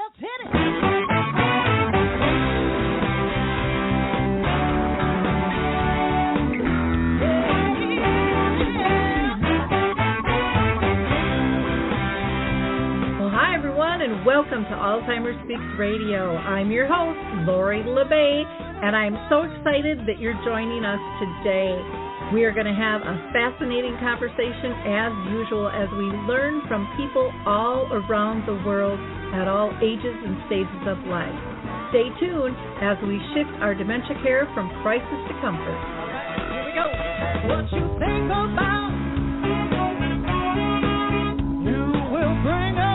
let's hit it. And welcome to Alzheimer Speaks Radio. I'm your host, Lori La Bey, and I'm so excited that you're joining us today. We are going to have a fascinating conversation as usual as we learn from people all around the world at all ages and stages of life. Stay tuned as we shift our dementia care from crisis to comfort. All right, here we go. What you think about, you will bring about.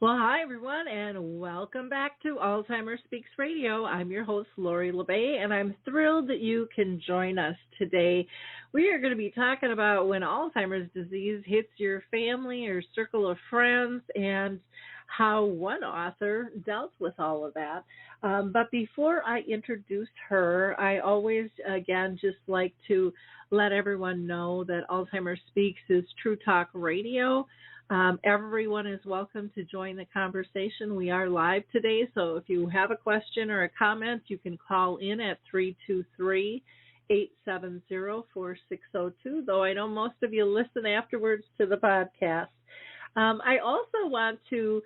Well, hi, everyone, and welcome back to Alzheimer Speaks Radio. I'm your host, Lori La Bey, and I'm thrilled that you can join us today. We are going to be talking about when Alzheimer's disease hits your family or circle of friends and how one author dealt with all of that. But before I introduce her, I always, again, just like to let everyone know that Alzheimer Speaks is True Talk Radio. Everyone is welcome to join the conversation. We are live today, so if you have a question or a comment, you can call in at 323-870-4602, though I know most of you listen afterwards to the podcast. I also want to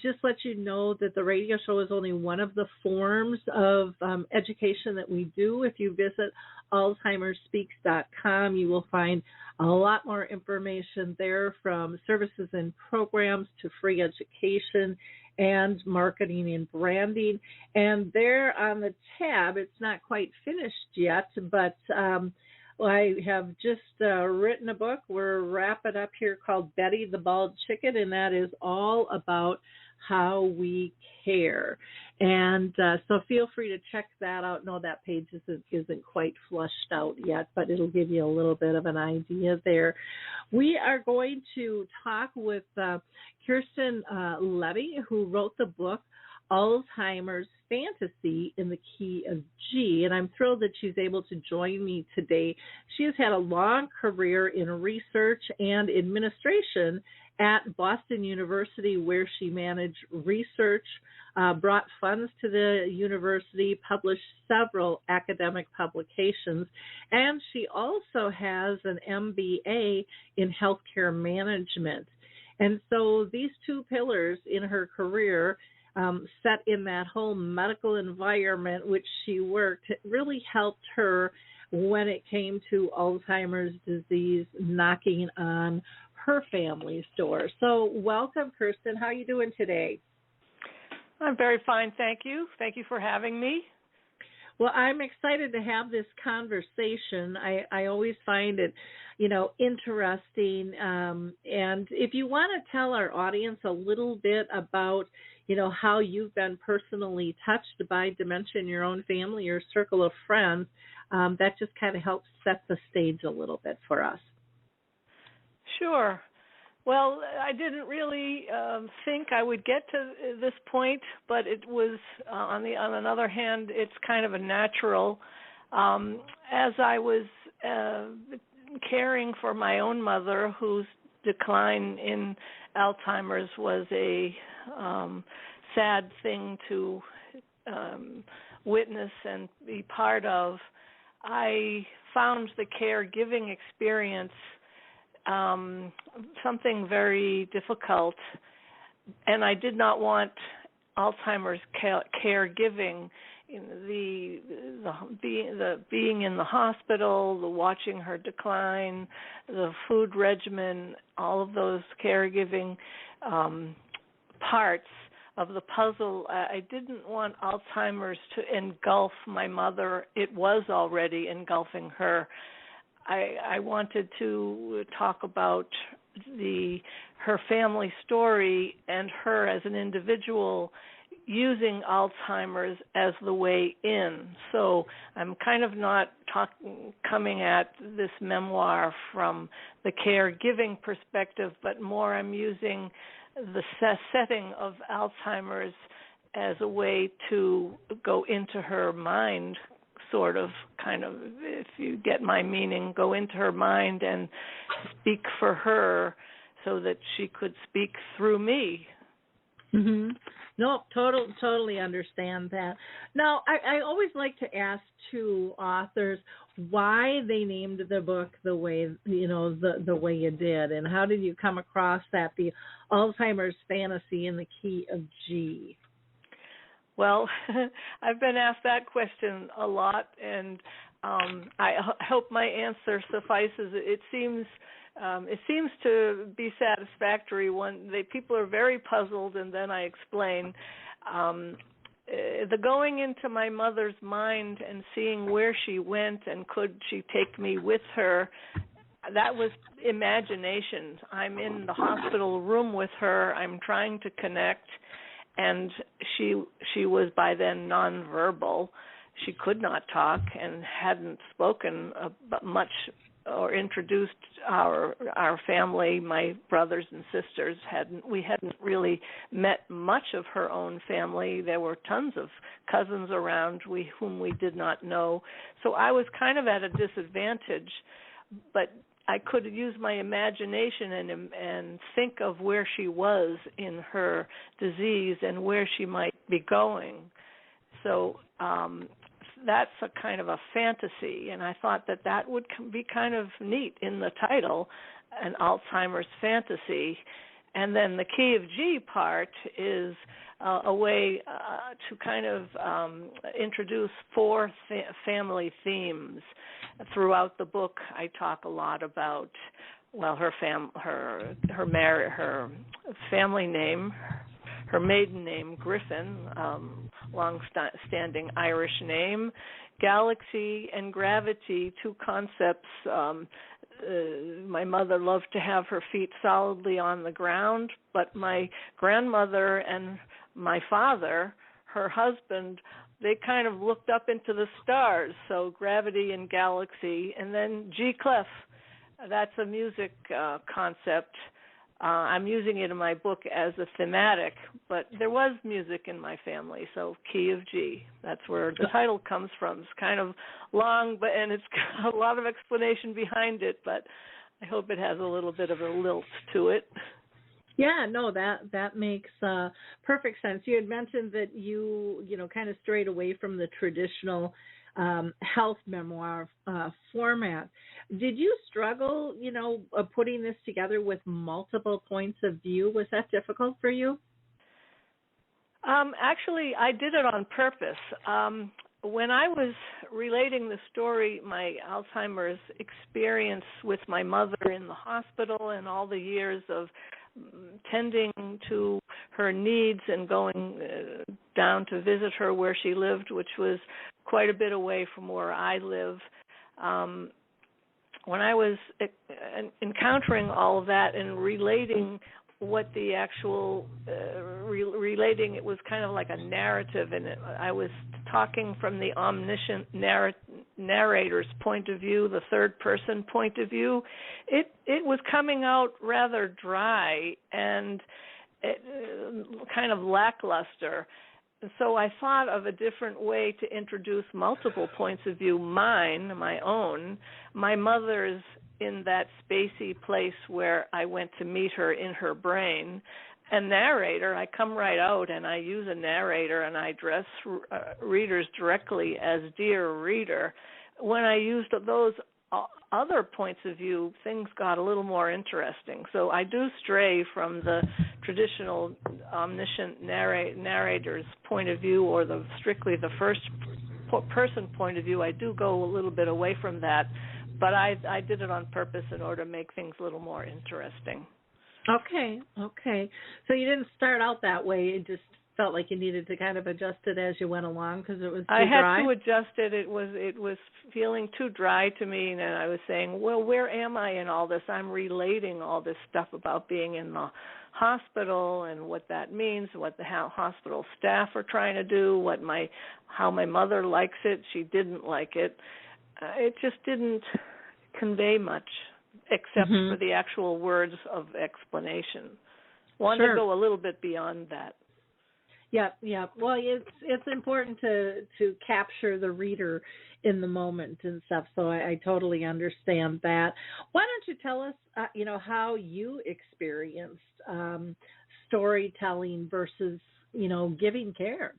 just let you know that the radio show is only one of the forms of education that we do. If you visit alzheimerspeaks.com, you will find a lot more information there, from services and programs to free education and marketing and branding. And there on the tab, it's not quite finished yet, but I have just written a book. We're wrapping up here called Betty the Bald Chicken, and that is all about how we care. And so feel free to check that out. No, that page isn't quite flushed out yet, but it'll give you a little bit of an idea there. We are going to talk with Kirsten Levy, who wrote the book Alzheimer's Fantasy in the Key of G, and I'm thrilled that she's able to join me today. She has had a long career in research and administration at Boston University, where she managed research, brought funds to the university, published several academic publications, and she also has an MBA in healthcare management. And so these two pillars in her career, set in that whole medical environment which she worked, really helped her when it came to Alzheimer's disease knocking on her family's door. So welcome, Kirsten. How are you doing today? I'm very fine, thank you. Thank you for having me. Well, I'm excited to have this conversation. I always find it, interesting. And if you want to tell our audience a little bit about, how you've been personally touched by dementia in your own family or circle of friends, that just kind of helps set the stage a little bit for us. Sure. Well, I didn't really think I would get to this point, but it was, on another hand, it's kind of a natural. As I was caring for my own mother, whose decline in Alzheimer's was a sad thing to witness and be part of, I found the caregiving experience something very difficult, and I did not want Alzheimer's caregiving, the being in the hospital, the watching her decline, the food regimen, all of those caregiving parts of the puzzle. I didn't want Alzheimer's to engulf my mother. It was already engulfing her. I wanted to talk about her family story and her as an individual using Alzheimer's as the way in. So I'm kind of not coming at this memoir from the caregiving perspective, but more I'm using the setting of Alzheimer's as a way to go into her mind, sort of, kind of, if you get my meaning, go into her mind and speak for her so that she could speak through me. Mm-hmm. No, totally understand that. Now, I always like to ask too authors why they named the book the way the way you did, and how did you come across that, the Alzheimer's Fantasy in the Key of G? Well, I've been asked that question a lot, and I hope my answer suffices. It seems to be satisfactory. People are very puzzled, and then I explain. The going into my mother's mind and seeing where she went and could she take me with her, that was imagination. I'm in the hospital room with her. I'm trying to connect, and she was by then nonverbal. She could not talk and hadn't spoken much or introduced our family, my brothers and sisters. We hadn't really met much of her own family. There were tons of cousins around whom we did not know. So I was kind of at a disadvantage, but I could use my imagination and think of where she was in her disease and where she might be going. So that's a kind of a fantasy, and I thought that would be kind of neat in the title, an Alzheimer's fantasy. And then the Key of G part is a way to kind of introduce 4 family themes. Throughout the book, I talk a lot about, well, her family name, her maiden name, Griffin, long-standing Irish name, galaxy and gravity, 2 concepts. My mother loved to have her feet solidly on the ground, but my grandmother and my father, her husband, they kind of looked up into the stars, so gravity and galaxy. And then G clef, that's a music concept. I'm using it in my book as a thematic, but there was music in my family, so Key of G. That's where the title comes from. It's kind of long, and it's got a lot of explanation behind it, but I hope it has a little bit of a lilt to it. Yeah, no, that makes perfect sense. You had mentioned that you kind of strayed away from the traditional health memoir format. Did you struggle, putting this together with multiple points of view? Was that difficult for you? Actually, I did it on purpose. When I was relating the story, my Alzheimer's experience with my mother in the hospital and all the years of tending to her needs and going down to visit her where she lived, which was quite a bit away from where I live. When I was encountering all of that and relating what the actual relating, it was kind of like a narrative, and I was talking from the omniscient narrator's point of view, the third person point of view. It was coming out rather dry and kind of lackluster. So I thought of a different way to introduce multiple points of view, mine, my own, my mother's in that spacey place where I went to meet her in her brain. A narrator, I come right out and I use a narrator and I address readers directly as dear reader. When I used those other points of view, things got a little more interesting. So I do stray from the traditional omniscient narrator's point of view, or strictly the first person point of view. I do go a little bit away from that, but I did it on purpose in order to make things a little more interesting. Okay. So you didn't start out that way. It just felt like you needed to kind of adjust it as you went along because it was too dry? I had to adjust it. It was feeling too dry to me, and I was saying, well, where am I in all this? I'm relating all this stuff about being in the hospital and what that means, what the hospital staff are trying to do, how my mother likes it. She didn't like it. It just didn't convey much except for the actual words of explanation. Wanted to go a little bit beyond that. Yep, yep. Well, it's important to capture the reader in the moment and stuff. So I totally understand that. Why don't you tell us, how you experienced storytelling versus, giving care?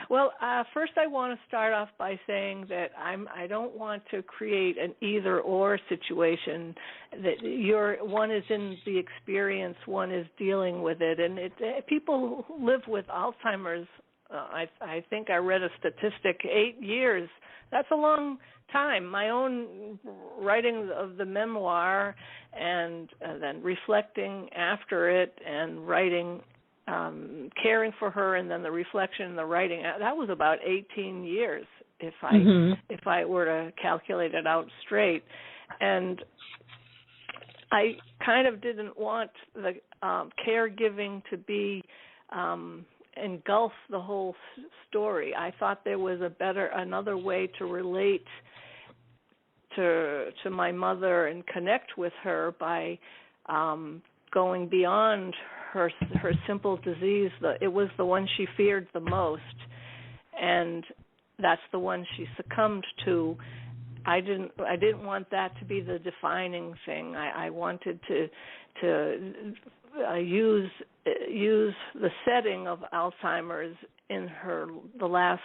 Well, first I want to start off by saying that I don't want to create an either-or situation. That one is in the experience, one is dealing with it, and people who live with Alzheimer's. I think I read a statistic: 8 years. That's a long time. My own writing of the memoir, and then reflecting after it, and writing. Caring for her, and then the reflection and the writing. That was about 18 years, if I were to calculate it out straight. And I kind of didn't want the caregiving to be engulf the whole story. I thought there was another way to relate to my mother and connect with her by going beyond her simple disease. It was the one she feared the most, and that's the one she succumbed to. I didn't want that to be the defining thing. I wanted to use the setting of Alzheimer's in the last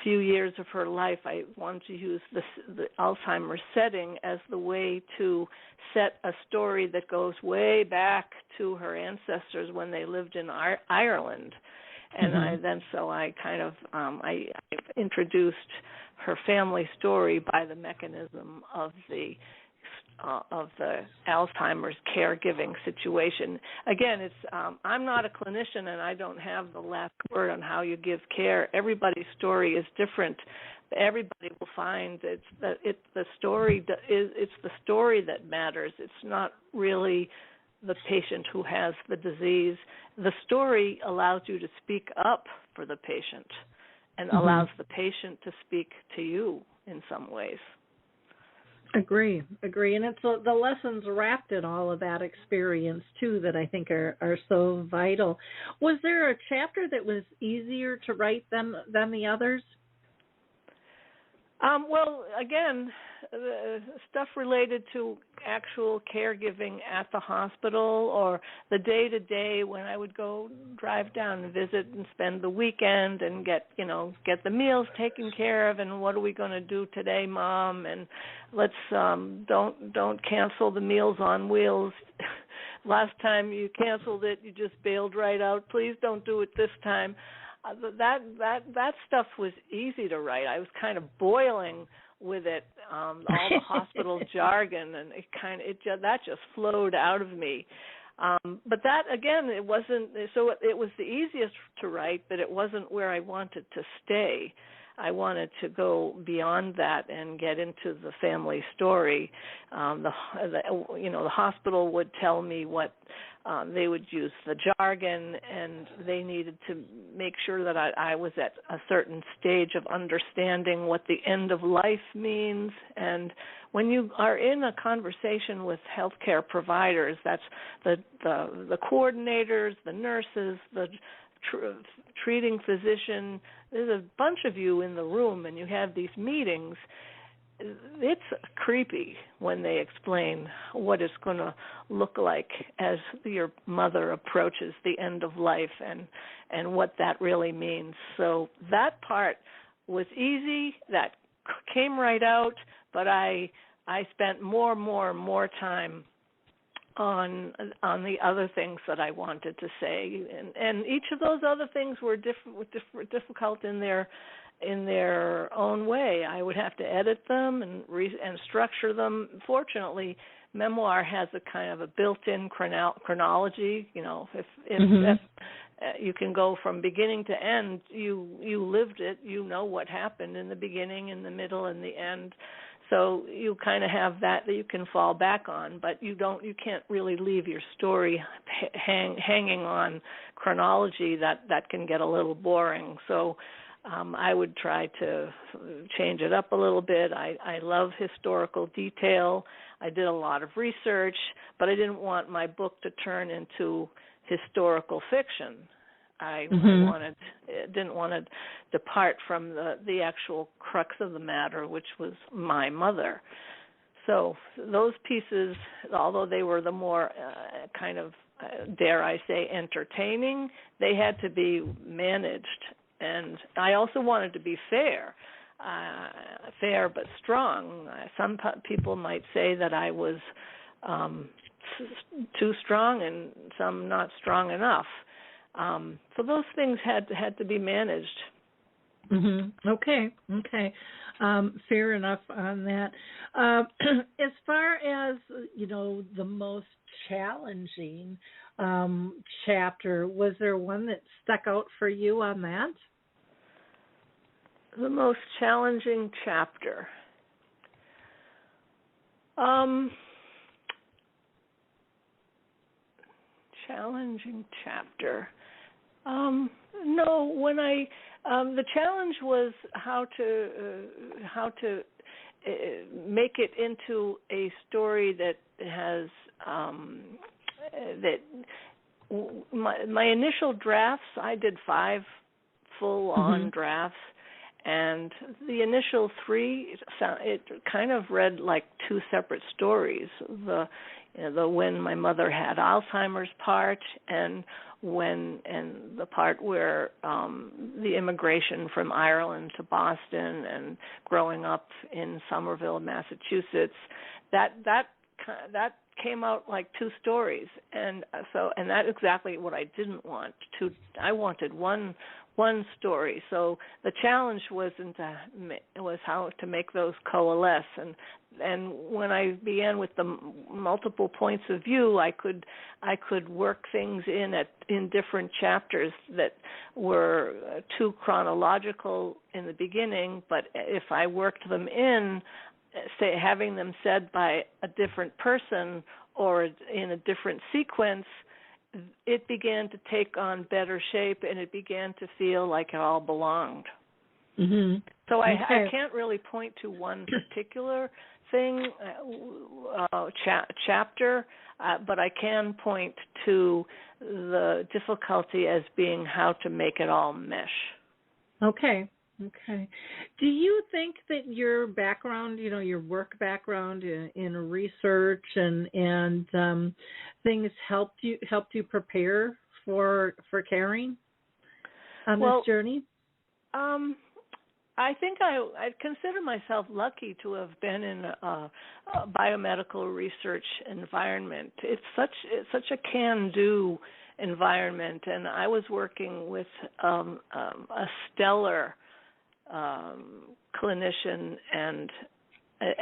few years of her life. I wanted to use the Alzheimer's setting as the way to set a story that goes way back to her ancestors when they lived in Ireland. And I kind of I introduced her family story by the mechanism of the Alzheimer's caregiving situation. Again, I'm not a clinician, and I don't have the last word on how you give care. Everybody's story is different. Everybody will find it's the story that matters. It's not really the patient who has the disease. The story allows you to speak up for the patient and allows the patient to speak to you in some ways. Agree. And it's the lessons wrapped in all of that experience, too, that I think are so vital. Was there a chapter that was easier to write than the others? Well, again, stuff related to actual caregiving at the hospital, or the day-to-day when I would go drive down and visit and spend the weekend and get the meals taken care of, and what are we going to do today, Mom? And let's don't cancel the Meals on Wheels. Last time you canceled it, you just bailed right out. Please don't do it this time. That stuff was easy to write. I was kind of boiling with it, all the hospital jargon, and that just flowed out of me. But that, again, it wasn't. So it was the easiest to write, but it wasn't where I wanted to stay. I wanted to go beyond that and get into the family story. The hospital would tell me what they would use the jargon, and they needed to make sure that I was at a certain stage of understanding what the end of life means. And when you are in a conversation with healthcare providers, that's the coordinators, the nurses, the treating physician. There's a bunch of you in the room, and you have these meetings. It's creepy when they explain what it's going to look like as your mother approaches the end of life, and what that really means. So that part was easy. That came right out, but I spent more time on the other things that I wanted to say, and each of those other things were difficult in their own way. I would have to edit them and structure them. Fortunately, memoir has a kind of a built-in chronology. If you can go from beginning to end, you lived it. You know what happened in the beginning, in the middle, and the end. So you kind of have that you can fall back on, but you can't really leave your story hanging on chronology. That can get a little boring. So I would try to change it up a little bit. I love historical detail. I did a lot of research, but I didn't want my book to turn into historical fiction. I didn't want to depart from the actual crux of the matter, which was my mother. So those pieces, although they were the more kind of, dare I say, entertaining, they had to be managed. And I also wanted to be fair but strong. Some people might say that I was too strong and some not strong enough. So those things had to be managed. Mm-hmm. Okay. Fair enough on that. As far as, the most challenging chapter, was there one that stuck out for you on that? The most challenging chapter. Challenging chapter. No, when the challenge was how to make it into a story that has my initial drafts. I did 5 full-on drafts, and the initial 3 it kind of read like 2 separate stories. The when my mother had Alzheimer's part, and the part where the immigration from Ireland to Boston and growing up in Somerville, Massachusetts, that came out like 2 stories, and that's exactly what I didn't want. I wanted one story. So the challenge was how to make those coalesce, and when I began with the multiple points of view, I could work things in different chapters that were too chronological in the beginning, but if I worked them in, say having them said by a different person or in a different sequence, it began to take on better shape, and it began to feel like it all belonged. Mm-hmm. So I can't really point to one particular thing, chapter, but I can point to the difficulty as being how to make it all mesh. Okay. Do you think that your background, your work background in research and things helped you prepare for caring on this journey? I think I'd consider myself lucky to have been in a biomedical research environment. It's such a can-do environment, and I was working with a stellar clinician and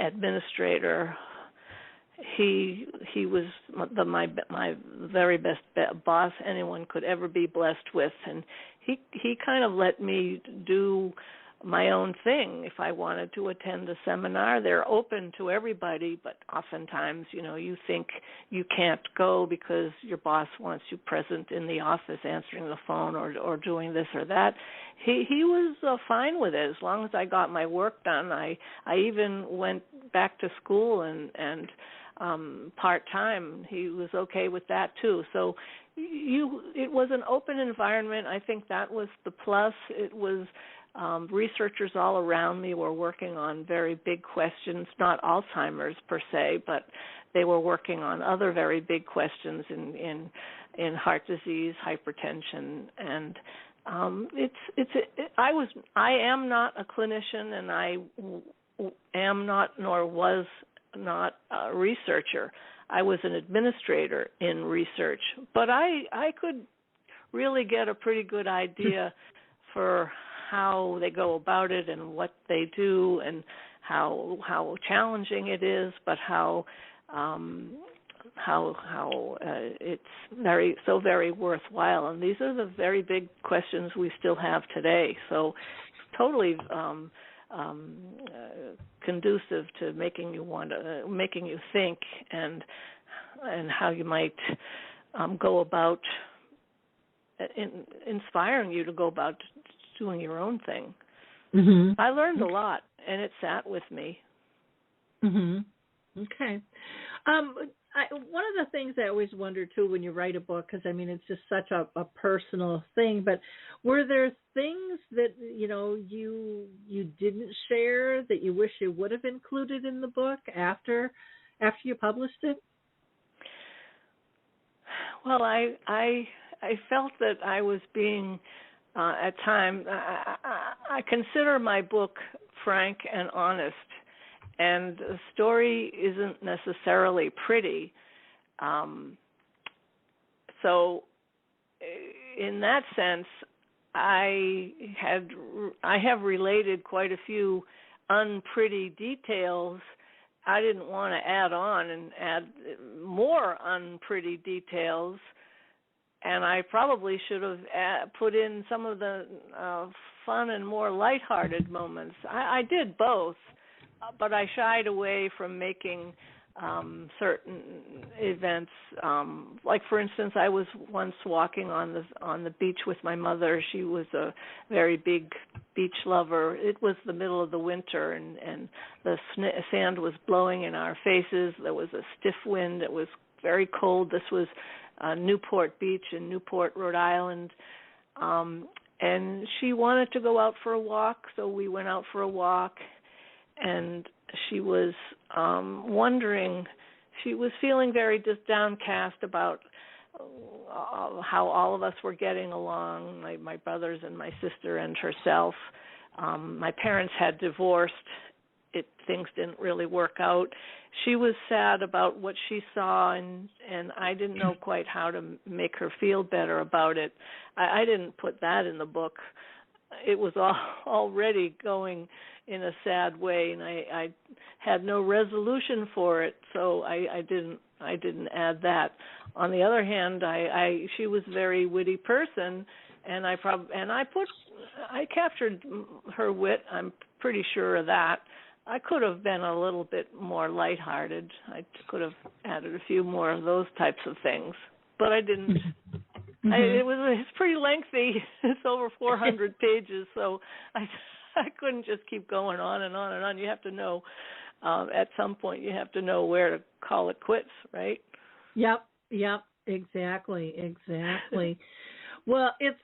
administrator. He was my very best boss anyone could ever be blessed with, and he kind of let me do my own thing. If I wanted to attend a seminar, they're open to everybody, but oftentimes, you think you can't go because your boss wants you present in the office answering the phone or doing this or that. He was fine with it as long as I got my work done. I even went back to school and part-time. He was okay with that too. So it was an open environment. I think that was the plus. It was researchers all around me were working on very big questions, not Alzheimer's per se, but they were working on other very big questions in heart disease, hypertension, and I am not a clinician, and I am not nor was not a researcher. I was an administrator in research, but I could really get a pretty good idea for how they go about it and what they do and how challenging it is, but how it's very worthwhile. And these are the very big questions we still have today. So totally conducive to making you think and how you might go about inspiring you to go about doing your own thing. Mm-hmm. I learned a lot, and it sat with me. Mm-hmm. Okay. one of the things I always wonder too when you write a book, because I mean it's just such a personal thing. But were there things that you didn't share that you wish you would have included in the book after you published it? Well, I felt that I was being at times. I consider my book frank and honest. And the story isn't necessarily pretty. So in that sense, I have related quite a few unpretty details. I didn't want to add on and add more unpretty details. And I probably should have put in some of the fun and more lighthearted moments. I did both. But I shied away from making certain events. Like, for instance, I was once walking on the beach with my mother. She was a very big beach lover. It was the middle of the winter, and the sand was blowing in our faces. There was a stiff wind. It was very cold. This was Newport Beach in Newport, Rhode Island. And she wanted to go out for a walk, so we went out for a walk. And she was wondering, she was feeling very just downcast about how all of us were getting along, my brothers and my sister and herself. My parents had divorced. Things didn't really work out. She was sad about what she saw, and I didn't know quite how to make her feel better about it. I didn't put that in the book. It was already going in a sad way, and I had no resolution for it, so I didn't add that. On the other hand, she was a very witty person, and I captured her wit. I'm pretty sure of that. I could have been a little bit more lighthearted. I could have added a few more of those types of things, but I didn't. Mm-hmm. It's pretty lengthy. It's over 400 pages, so I couldn't just keep going on and on and on. You have to know, at some point, you have to know where to call it quits, right? Yep, exactly. Well, it's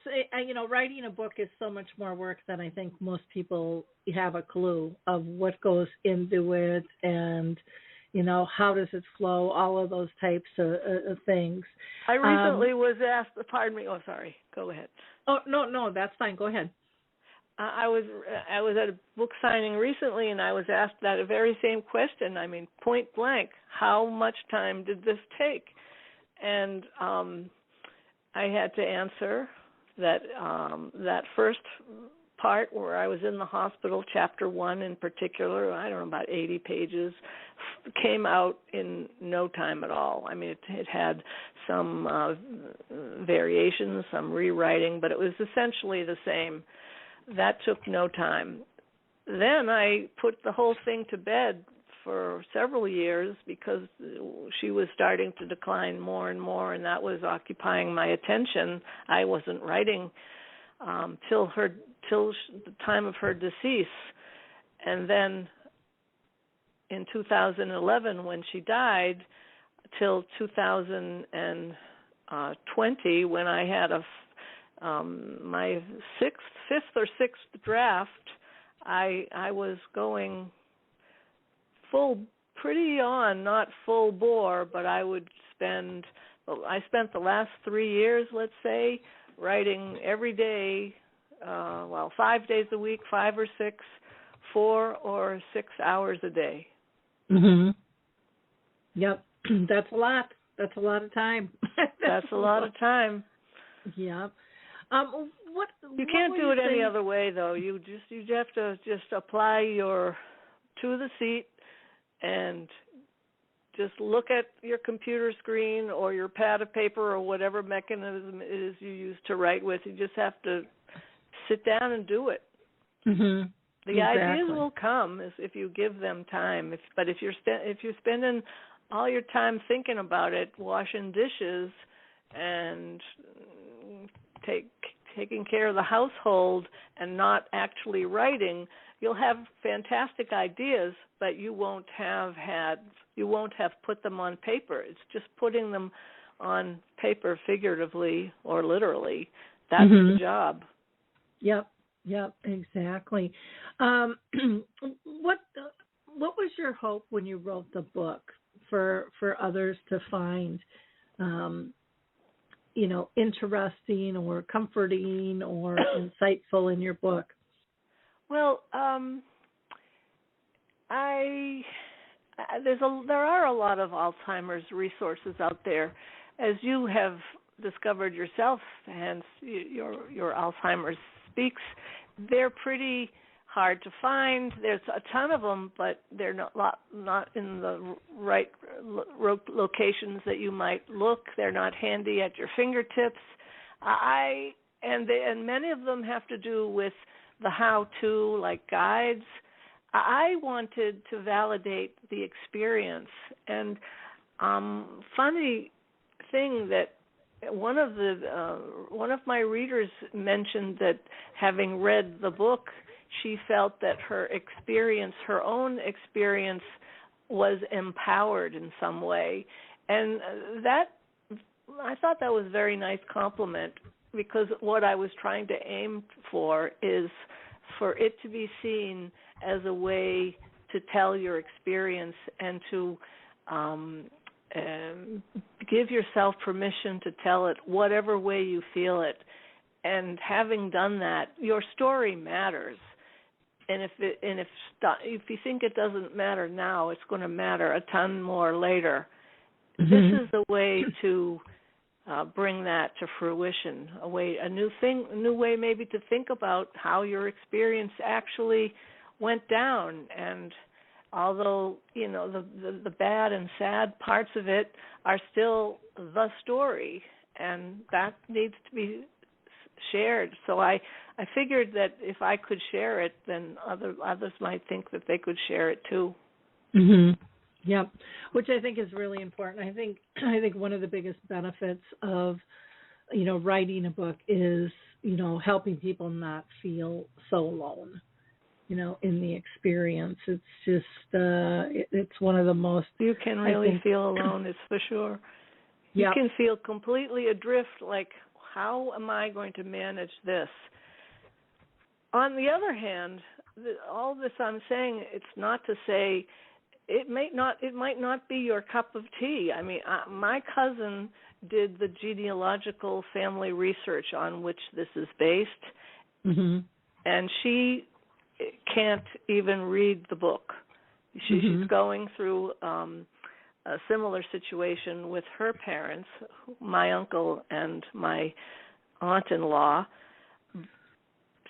writing a book is so much more work than I think most people have a clue of what goes into it, and how does it flow, all of those types of things. I recently was asked. Pardon me. Oh, sorry. Go ahead. Oh no, that's fine. Go ahead. I was at a book signing recently, and I was asked that very same question. I mean, point blank, how much time did this take? And I had to answer that that first part where I was in the hospital, chapter 1 in particular, I don't know, about 80 pages, came out in no time at all. I mean, it had some variations, some rewriting, but it was essentially the same. That took no time. Then I put the whole thing to bed for several years because she was starting to decline more and more, and that was occupying my attention. I wasn't writing till the time of her decease. And then in 2011, when she died, till 2020, when I had my fifth or sixth draft, I was going not full bore, but I spent the last 3 years, let's say, writing every day, 5 days a week, 5 or 6, 4 or 6 hours a day. Mhm. Yep, that's a lot. That's a lot of time. That's a lot of time. Yep. You can't do it any other way, though. You have to just apply to the seat and just look at your computer screen or your pad of paper or whatever mechanism it is you use to write with. You just have to sit down and do it. Mm-hmm. The ideas will come if you give them time. But if you're spending all your time thinking about it, washing dishes, and taking care of the household and not actually writing, you'll have fantastic ideas, but you won't have put them on paper. It's just putting them on paper, figuratively or literally. That's the job. Yep, exactly. What was your hope when you wrote the book for others to find, interesting or comforting or insightful in your book? Well, there are a lot of Alzheimer's resources out there, as you have discovered yourself, hence your Alzheimer's Speaks. They're pretty hard to find. There's a ton of them, but they're not in the right locations that you might look. They're not handy at your fingertips. And many of them have to do with the how-to, like guides. I wanted to validate the experience. And funny thing that one of my readers mentioned that having read the book, she felt that her own experience, was empowered in some way. And I thought that was a very nice compliment, because what I was trying to aim for is for it to be seen as a way to tell your experience and to give yourself permission to tell it whatever way you feel it. And having done that, your story matters. And if you think it doesn't matter now, it's going to matter a ton more later. This is a way to bring that to fruition. A new way maybe to think about how your experience actually went down. And although the bad and sad parts of it are still the story, and that needs to be shared. So I figured that if I could share it, then others might think that they could share it too. Yep, which I think is really important. I think one of the biggest benefits of writing a book is helping people not feel so alone. In the experience, it's just it's one of the most. You can really feel alone. It's for sure. You can feel completely adrift. Like, how am I going to manage this? On the other hand, all this I'm saying, it's not to say it might not be your cup of tea. I mean, my cousin did the genealogical family research on which this is based, and she can't even read the book. She's going through a similar situation with her parents, my uncle and my aunt-in-law.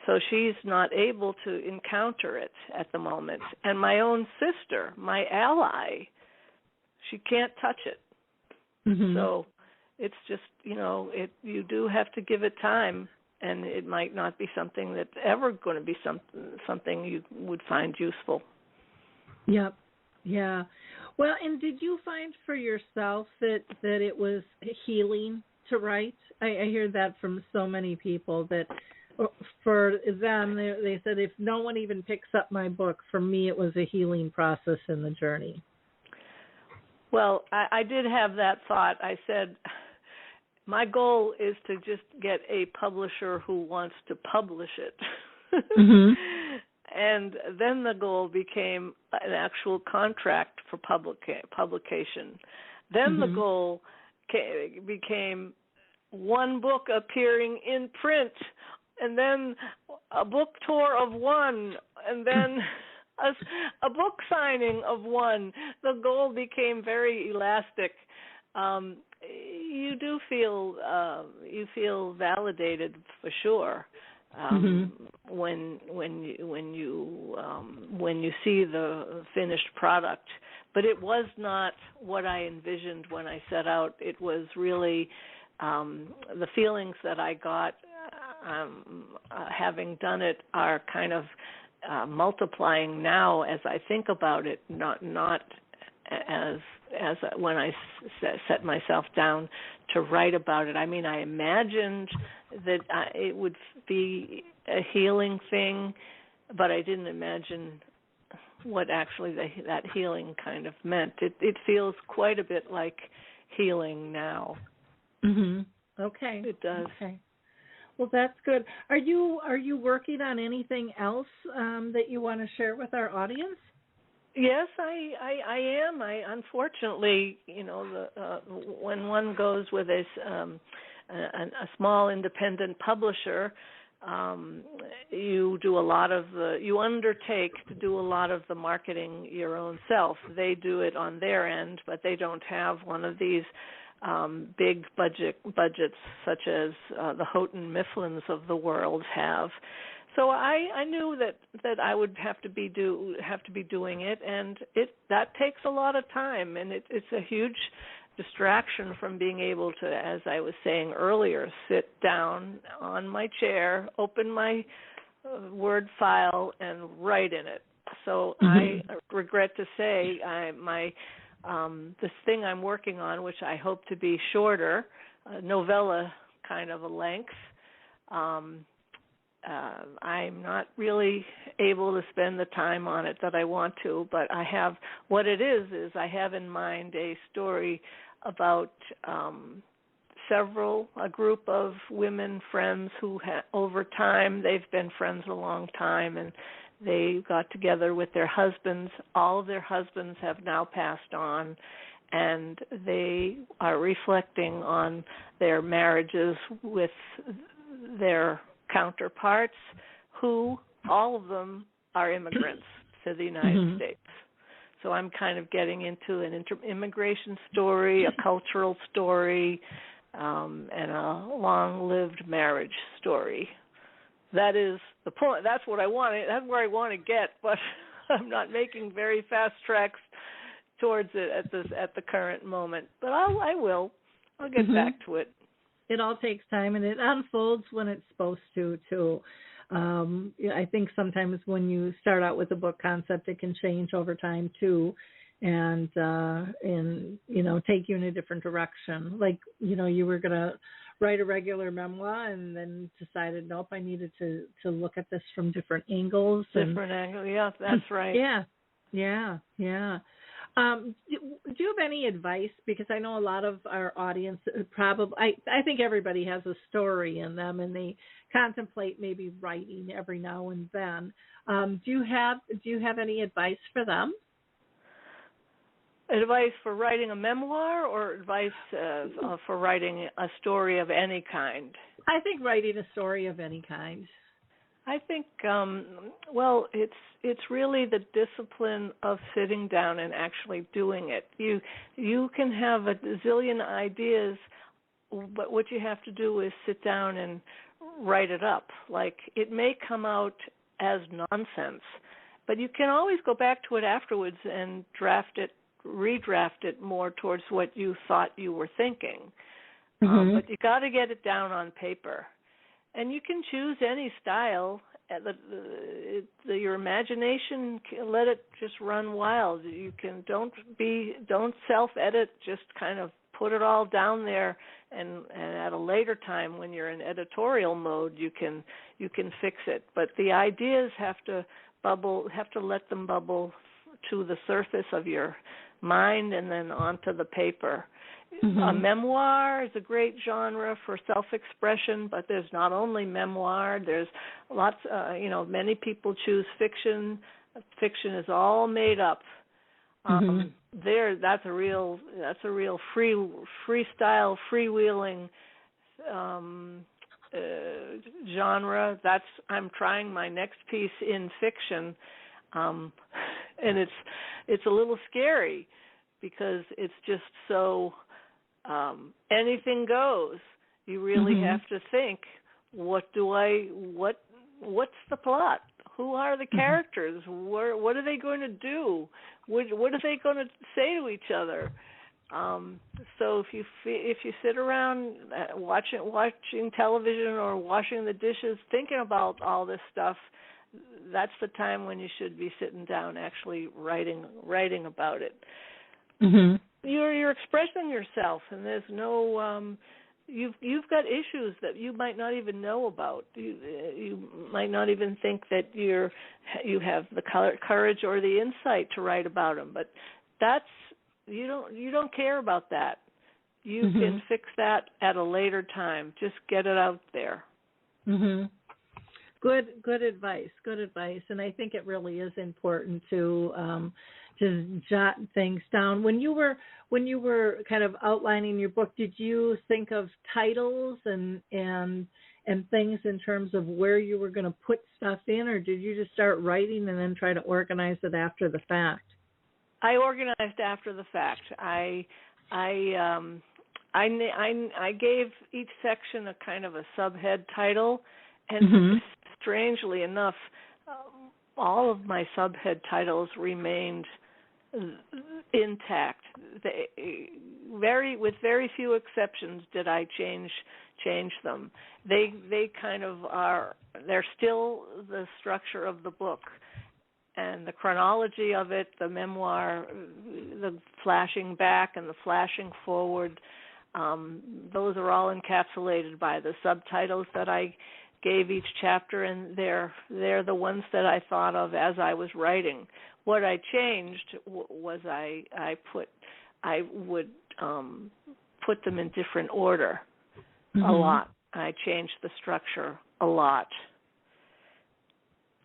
So she's not able to encounter it at the moment. And my own sister, my ally, she can't touch it. So it's just, you do have to give it time, and it might not be something that's ever going to be something you would find useful. Yep. Yeah. Well, and did you find for yourself that it was healing to write? I hear that from so many people, that for them, they said, if no one even picks up my book, for me it was a healing process in the journey. Well, I did have that thought. I said, my goal is to just get a publisher who wants to publish it. And then the goal became an actual contract for publication. Then the goal became one book appearing in print, and then a book tour of one, and then a book signing of one. The goal became very elastic. You do feel validated for sure when you see the finished product. But it was not what I envisioned when I set out. It was really the feelings that I got having done it are kind of multiplying now as I think about it, not as when I set myself down to write about it. I mean, I imagined that it would be a healing thing, but I didn't imagine what actually that healing kind of meant. It feels quite a bit like healing now. Mhm. Okay. It does. Okay. Well, that's good. Are you working on anything else that you want to share with our audience? Yes, I am. I unfortunately, when one goes with a small independent publisher, you undertake to do a lot of the marketing your own self. They do it on their end, but they don't have one of these big budgets such as the Houghton Mifflins of the world have. So I knew that I would have to be doing it, and that takes a lot of time, and it's a huge distraction from being able to, as I was saying earlier, sit down on my chair, open my Word file, and write in it. So I regret to say this thing I'm working on, which I hope to be shorter, novella kind of a length. I'm not really able to spend the time on it that I want to, but I have, what it is I have in mind a story about a group of women friends who over time, they've been friends a long time, and they got together with their husbands. All of their husbands have now passed on, and they are reflecting on their marriages with their counterparts, who all of them are immigrants to the United States. So I'm kind of getting into an immigration story, a cultural story, and a long-lived marriage story. That is the point. That's what I want. That's where I want to get, but I'm not making very fast tracks towards it at the current moment. But I will. I'll get back to it. It all takes time, and it unfolds when it's supposed to, too. I think sometimes when you start out with a book concept, it can change over time, too, and take you in a different direction. Like, you were going to write a regular memoir and then decided, nope, I needed to look at this from different angles. Yeah, that's right. Yeah. Do you have any advice? Because I know a lot of our audience probably, I think everybody has a story in them, and they contemplate maybe writing every now and then. Do you have any advice for them? Advice for writing a memoir, or advice for writing a story of any kind? I think writing a story of any kind. I think, it's really the discipline of sitting down and actually doing it. You can have a zillion ideas, but what you have to do is sit down and write it up. Like, it may come out as nonsense, but you can always go back to it afterwards and redraft it more towards what you thought you were thinking. But you got to get it down on paper. And you can choose any style. Your imagination, let it just run wild. You can don't self-edit. Just kind of put it all down there, and at a later time, when you're in editorial mode, you can fix it. But the ideas have to let them bubble to the surface of your mind and then onto the paper. A memoir is a great genre for self-expression, but there's not only memoir. There's lots. Many people choose fiction. Fiction is all made up. That's a real freestyle, freewheeling genre. I'm trying my next piece in fiction, and it's a little scary because it's just so. Anything goes. You really have to think, what's the plot? Who are the characters? What are they going to do? What are they going to say to each other? So if you sit around watching television or washing the dishes, thinking about all this stuff, that's the time when you should be sitting down actually writing about it. Mhm. You're expressing yourself, and there's no you've got issues that you might not even know about. You might not even think that you have the courage or the insight to write about them. But that's you don't care about that. You can fix that at a later time. Just get it out there. Mhm. Good advice. Good advice. And I think it really is important to jot things down. When you were kind of outlining your book, did you think of titles and things in terms of where you were going to put stuff in, or did you just start writing and then try to organize it after the fact? I organized after the fact. I gave each section a kind of a subhead title, and strangely enough, all of my subhead titles remained intact. With very few exceptions did I change them. They kind of are. They're still the structure of the book. And the chronology of it, the memoir, the flashing back and the flashing forward, those are all encapsulated by the subtitles that I gave each chapter, and they're the ones that I thought of as I was writing. What I changed was I would put them in different order a lot. I changed the structure a lot.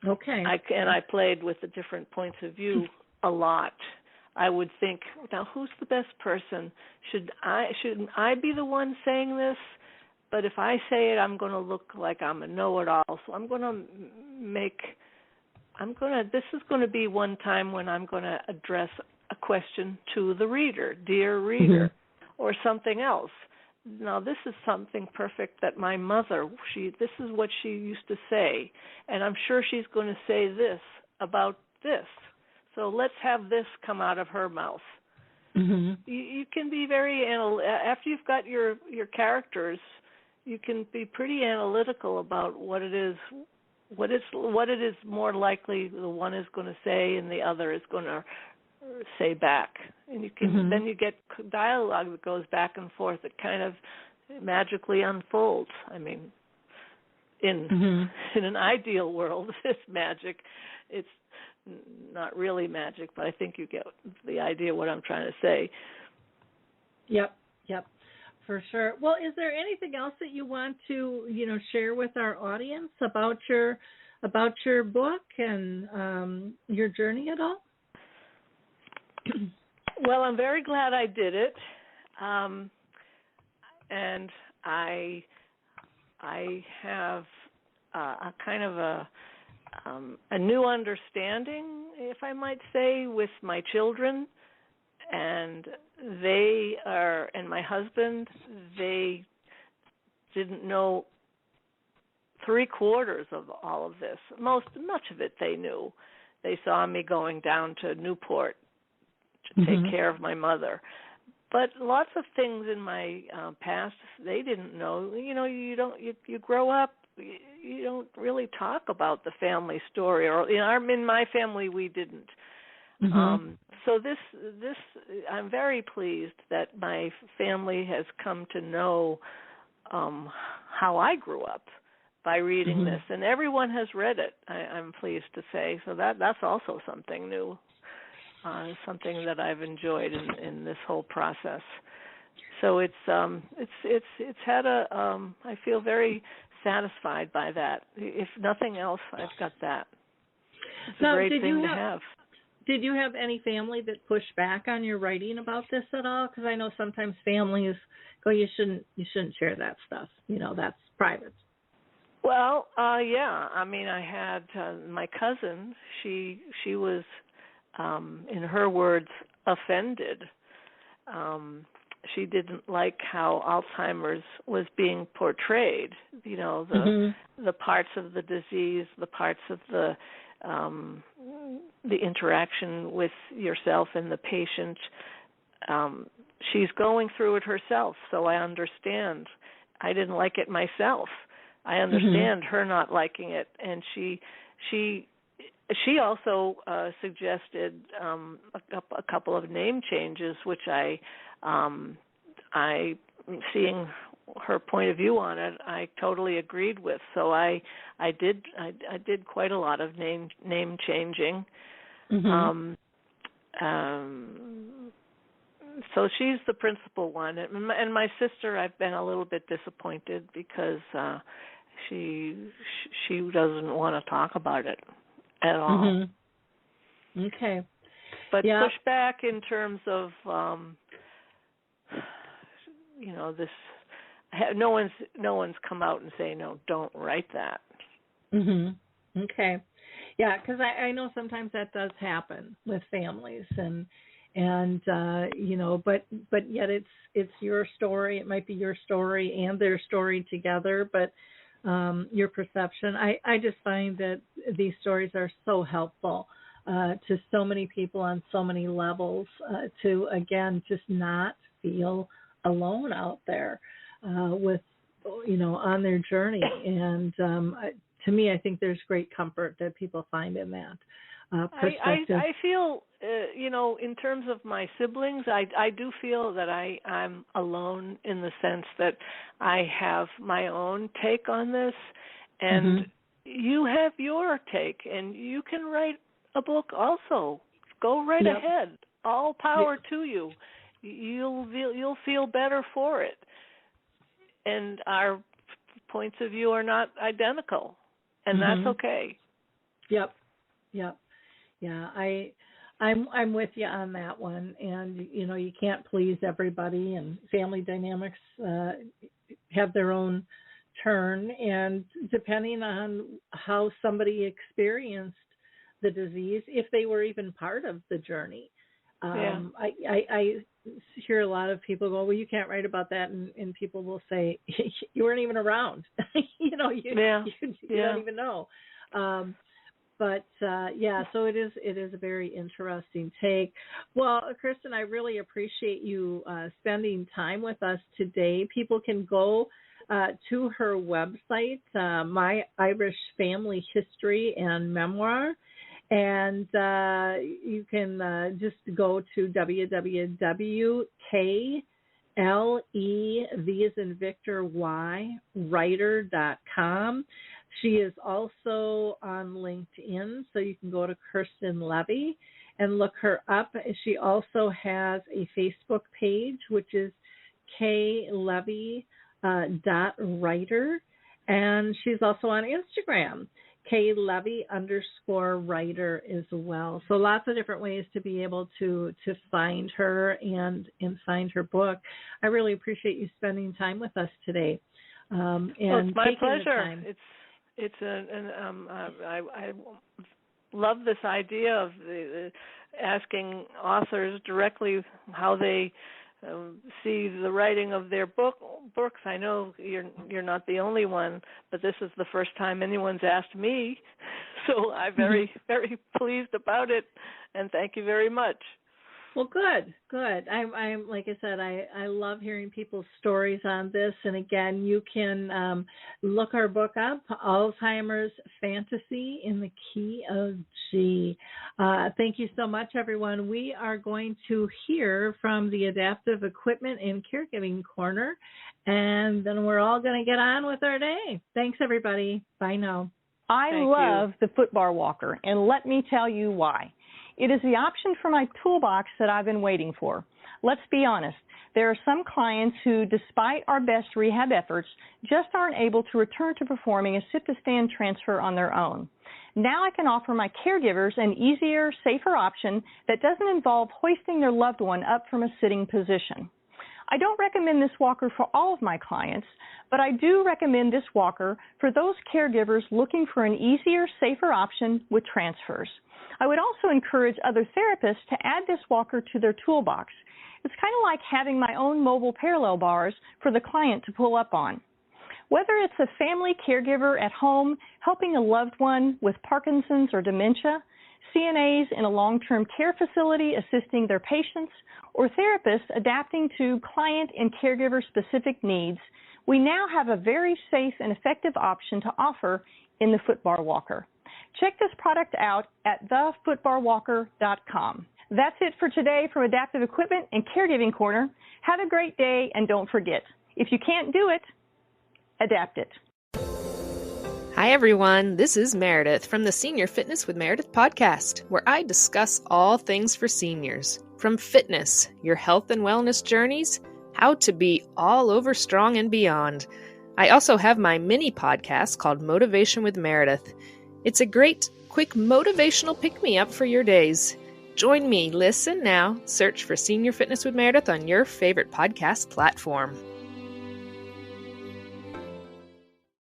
Okay. I played with the different points of view a lot. I would think, now who's the best person? Shouldn't I be the one saying this? But if I say it, I'm going to look like I'm a know-it-all. So this is going to be one time when I'm going to address a question to the reader, dear reader, or something else. Now, this is something perfect that my mother, this is what she used to say, and I'm sure she's going to say this about this. So let's have this come out of her mouth. You can be very after you've got your characters, you can be pretty analytical about what it is more likely the one is going to say and the other is going to say back, and you can then you get dialogue that goes back and forth. It kind of magically unfolds. I mean, in an ideal world, it's magic. It's not really magic, but I think you get the idea of what I'm trying to say. Yep, for sure. Well, is there anything else that you want to share with our audience about your book and your journey at all? Well, I'm very glad I did it, and I have a kind of a new understanding, if I might say, with my children, and my husband, they didn't know 3/4 of all of this. Much of it they knew. They saw me going down to Newport to take care of my mother. But lots of things in my past they didn't know. You grow up, you don't really talk about the family story, or in my family we didn't. So this I'm very pleased that my family has come to know how I grew up by reading this, and everyone has read it. I'm pleased to say. So that's also something new. Something that I've enjoyed in this whole process. So it's had I feel very satisfied by that. If nothing else, I've got that. It's a great thing to have. Did you have any family that pushed back on your writing about this at all? Because I know sometimes families go, you shouldn't share that stuff. That's private. Well, yeah. I mean, I had my cousin. She was. In her words, offended. She didn't like how Alzheimer's was being portrayed. The parts of the disease, the parts of the interaction with yourself and the patient. She's going through it herself, so I understand. I didn't like it myself. I understand her not liking it, and she she also suggested a couple of name changes, which I seeing her point of view on it, I totally agreed with. So I did quite a lot of name changing. Mm-hmm. So she's the principal one, and my sister, I've been a little bit disappointed because she doesn't want to talk about it at all. Mm-hmm. Okay. But push back in terms of this. No one's come out and say no, don't write that. Mm-hmm. Okay. Yeah, because I know sometimes that does happen with families, and but yet it's your story. It might be your story and their story together, but your perception. I just find that these stories are so helpful to so many people on so many levels to, again, just not feel alone out there with, on their journey. And to me, I think there's great comfort that people find in that perspective. I feel, in terms of my siblings, I do feel that I'm alone in the sense that I have my own take on this, and you have your take, and you can write a book also. Go right ahead. All power to you. You'll feel better for it. And our points of view are not identical, and that's okay. Yep. Yeah, I'm with you on that one. And you can't please everybody, and family dynamics have their own turn. And depending on how somebody experienced the disease, if they were even part of the journey, I hear a lot of people go, well, you can't write about that, and people will say, you weren't even around. You don't even know. But so it is a very interesting take. Well, Kirsten, I really appreciate you spending time with us today. People can go to her website, My Irish Family History and Memoir. And you can just go to www.KLEVasInVictorYWriter.com. She is also on LinkedIn, so you can go to Kirsten Levy and look her up. She also has a Facebook page, which is klevy.writer, and she's also on Instagram, KLevy_writer as well. So lots of different ways to be able to find her and find her book. I really appreciate you spending time with us today. And it's my taking pleasure. The time. I love this idea of asking authors directly how they see the writing of their books. I know you're not the only one, but this is the first time anyone's asked me, so I'm very, very pleased about it, and thank you very much. Well, good. I'm like I said, I love hearing people's stories on this. And again, you can look our book up, Alzheimer's Fantasy in the Key of G. Thank you so much, everyone. We are going to hear from the Adaptive Equipment and Caregiving Corner, and then we're all going to get on with our day. Thanks, everybody. Bye now. I love the footbar walker, and let me tell you why. It is the option for my toolbox that I've been waiting for. Let's be honest. There are some clients who, despite our best rehab efforts, just aren't able to return to performing a sit-to-stand transfer on their own. Now I can offer my caregivers an easier, safer option that doesn't involve hoisting their loved one up from a sitting position. I don't recommend this walker for all of my clients, but I do recommend this walker for those caregivers looking for an easier, safer option with transfers. I would also encourage other therapists to add this walker to their toolbox. It's kind of like having my own mobile parallel bars for the client to pull up on. Whether it's a family caregiver at home helping a loved one with Parkinson's or dementia, CNAs in a long-term care facility assisting their patients, or therapists adapting to client and caregiver-specific needs, we now have a very safe and effective option to offer in the footbar walker. Check this product out at thefootbarwalker.com. That's it for today from Adaptive Equipment and Caregiving Corner. Have a great day, and don't forget, if you can't do it, adapt it. Hi, everyone. This is Meredith from the Senior Fitness with Meredith podcast, where I discuss all things for seniors, from fitness, your health and wellness journeys, how to be all over strong and beyond. I also have my mini podcast called Motivation with Meredith. It's a great, quick motivational pick-me-up for your days. Join me, listen now, search for Senior Fitness with Meredith on your favorite podcast platform.